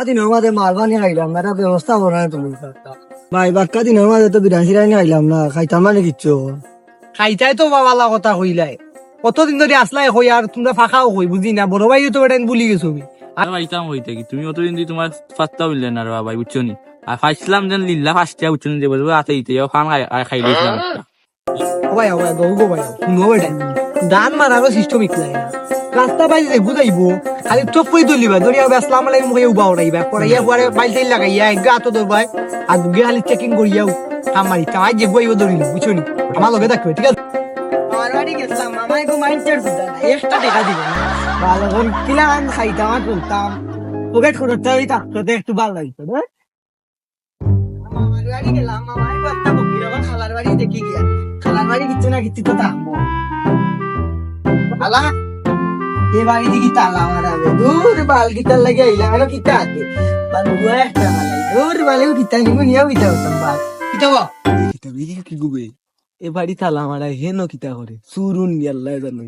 দিনের মাঝে মালবানি খাইলাম না, একটা ব্যবস্থা করো না তুমি। ভাই বাক্কা দিনের মাঝে তো বিরাশি রানি খাইলাম না, খাইতাম মানে কিচ্ছু। খাইতাই তো বাবালা কথা কইলাই, কতদিন ধরে আসলাই হই আর তোমরা ফাঁকাও হই, বুঝি না বড় ভাই তো বেটা ভুলি গেছো। আর ভাইতাম হইতে কি তুমি অতদিন দিয়ে তোমার ফাস্তা বললে না রে ভাই, বুঝছো নি? আর ফাইছিলাম যেন লিল্লা ফাস্টিয়া বুঝছো নি, যে বলবো আতে ইতে খান খাই দিয়েছিলাম একটা। ও ভাই গো ভাই শুনো বেটা, গান মারারও সিস্টেম ইকলাই না, রাস্তা বাইরে যাই বুঝাইবো, খালি চোখ করে তুলিবা ধরিয়া আসসালামু আলাইকুম মুখে উবা উড়াইবা, পড়াইয়া পরে বাইলটাই লাগাইয়া গা তো ধরবাই আর দুগে খালি চেকিং করিয়াও কাম মারি তাই যে বইও ধরিল, বুঝছো নি? আমার লগে থাকবে, ঠিক আছে? আমার বাড়ি গেছিলাম, মামাই গো মাইন্ডসেট দিতা না, এক্সট্রা টাকা দিব না। ভালো করে কিলাম খাইতাম আর তুলতাম, পকেট খরচটা ওই থাকতো একটু ভালো লাগতো না। মামার বাড়ি গেলাম, মামাই গো একটা বকির আবার খালার বাড়ি দেখি গিয়া, খালার বাড়ি কিচ্ছু না কিচ্ছু তো থাকবো। খালা এ বাড়ি দেখি তালা আমার আবে, দূর বাল গিটার লাগে আইলাম, আরো কিতা আছে বাল বুয়া একটা মালাই, দূর বালেও কিতা নিব নিয়াও কিতা হতাম বাল কিতা বা কিতা বিরি কি গুবে। এ বাড়ি তালা আমার হেন কিতা করে সুরুন আল্লাহ জানো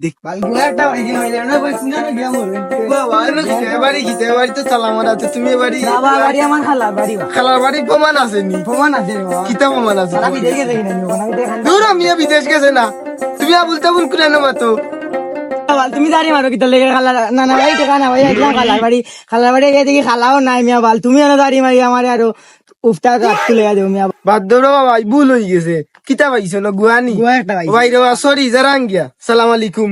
দেখ বাল বুয়া একটা বাড়ি হইলে না বই শুনা না গিয়া মরবে বাবা। এ বাড়ি কিতা, এ বাড়ি তো তালা আমার আছে, তুমি এ বাড়ি বাবা বাড়ি আমার খালার বাড়ি, খালার বাড়ি প্রমাণ আছে নি? প্রমাণ আছে কিতা প্রমাণ আছে? আমি দেখে দেখি না আমি দেখান দূর, আমি বিদেশ গেছে না, তুমি আবুল তাবুল করে না মাতো তুমি দাঁড়ি মারো কিতা লেগে খালা না না ভাই টেকা না ভাই একলা খালার বাড়ি গিয়ে দেখি খালাও নাই মিয়া বাল, তুমি এনে দাঁড়ি মারি আমার আরো উফটা কাট তুলে দেবো মিয়া বাদ দৌড়ো বাবা, ভুল হয়ে গেছে। কিতা পাইছো না গুয়ানি গুয়া একটা ভাই রে, সরি জারাং গিয়া, সালাম আলাইকুম।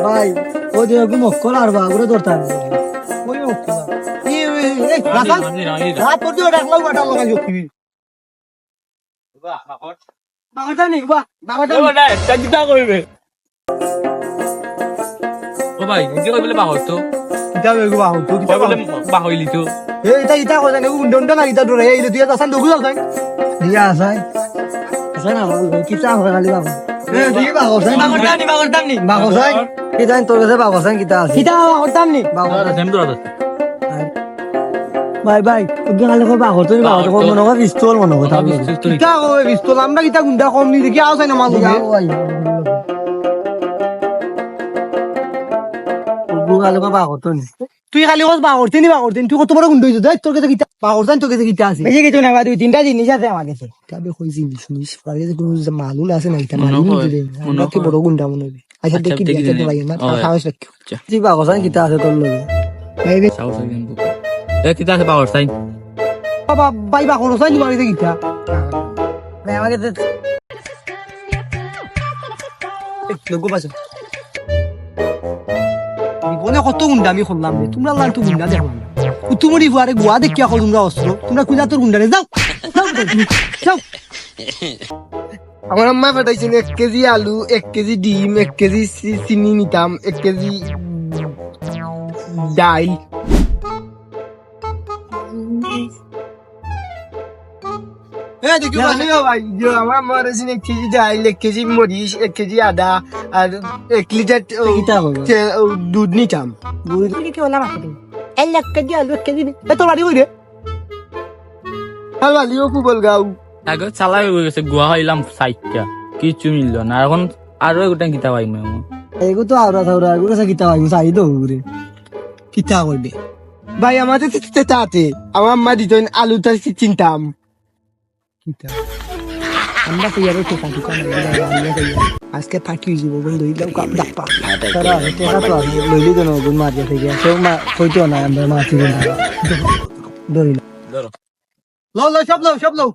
ভাই ও যে মক্কল আর বাগুলো ধরতে হবে ওই মক্কল রাত পর্যন্ত ডাকলাম বাটা লাগাই যোগবি বাবাটা নেই বাহ বাবাটা না একটা কিতা কইবে ও ভাই কি কইবলে বাহর তো কিতা বেগু বাহ তো কিতা কইবলে বাহইলি তো এটা ইটা কথা নেই উন্ডন্ডা না ইটা ধরে এই তুই আসান দগুলো যাই দিয়া আসাই আসাই না কিতা হবে খালি বাবা এ দিকে বাগসাই বাগরতাম নি বাগসাই কিতা তোর কাছে বাগসাই কিতা আছে কিতা বাগরতাম নি বাগরতাম সেম তো আছে ভাই ভাই তুমি খালি কই বাগর তুমি বাগর কই মনে হয় পিস্তল মনে হয় কিতা কই পিস্তল আমরা কিতা গুন্ডা কম নি দেখি আসাই না মাল তুই খালি কস বাগরতিনি তুই কত বড় গুন্ডা হইছ তোর কাছে কিতা বাগরতান তোর কাছে কিতা আছে বেশি কিছু না দুই তিনটা জিনিস আছে আমার কাছে তবে কই জিনিস পারে যে কোনো মালুন আছে না এটা মালুন দিলে আমরা কি বড় গুন্ডা মনে হবে আচ্ছা দেখি দেখি ভাই না খাওয়াস রাখ জি বাগরতান কিতা আছে তোর লগে এই সাউথ আফ্রিকান বুক এ কিতা আছে বাহর সাইন বাবা ভাই বাগরতান কি বাড়িতে কিতা ভাই আমাকে লোক বাসা জীবনে কত গুন্ডা আমি করলাম রে, তোমরা লাল তো গুন্ডা দেখলাম উত্তুমরি ফুয়ারে গোয়া দেখিয়া কল তোমরা অস্ত্র, তোমরা কুজা তোর গুন্ডা রে যাও যাও। আমার আম্মা পাঠাইছেন 1 কেজি আলু 1 কেজি ডিম 1 কেজি চিনি নিতাম 1 কেজি ডাল। আমার মার 1 কেজি ডাল 1 কেজি মরিচ 1 কেজি আদা আর 1 লিটার দুধ নিতাম। দুধ কি হলাম আপনি 1 কেজি আলু 1 কেজি তোর বাড়ি কই রে? হাল বালিও ফুবল গাও আগে চালাই হয়ে গেছে, গুয়া হইলাম সাইটটা কিছু মিলল না, এখন আরো একটা কিতা পাইম এগো তো আওরা থাওরা এগুলো সা কিতা ভাই সাই দো ঘুরে কিতা করবে ভাই আমাদের তাতে আমার আম্মা দিত আলুটা চিনতাম আমরা তো ইয়ারও তো কাটি আজকে ফাটি যাব বন্ধু ইলাম কাপ দাপা তারা এটা তো আছে লইলি তো নগুন মার গেছে গিয়া সে মা কইতো না আমরা মাছি বন্ধু ধরি ধরো লো সব লো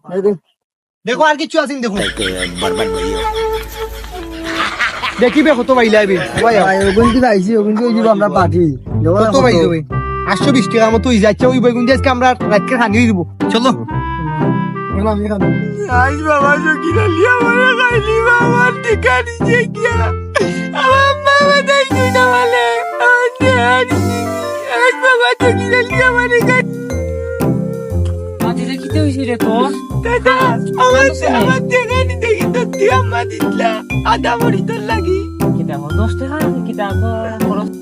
দেখো আর কিছু আছে দেখো बर्बाद भइयो দেখিবে কত বাইলাইবে ভাই ওগুন কি আইছি ওগুন কি দিব আমরা পাঠি কত বাইবে 820 টাকা মতো যাচ্ছে ওই বেগুন আজকে আমরা রাতকে খানি দিব চলো আজ বাবা জকিরা লিয়া মারা খাইলি বাবা টিকা দিছে কিয়া আমার মামা দাই না বলে আজ বাবা জকিরা লিয়া মারা খাই মাঝে কিতে হইছে রে তো দাদা আমার টাকা নি দেখি তো তুই আমার দিলা আদা মরি তোর লাগি কিতা 10 টাকা কিতা তো খরচ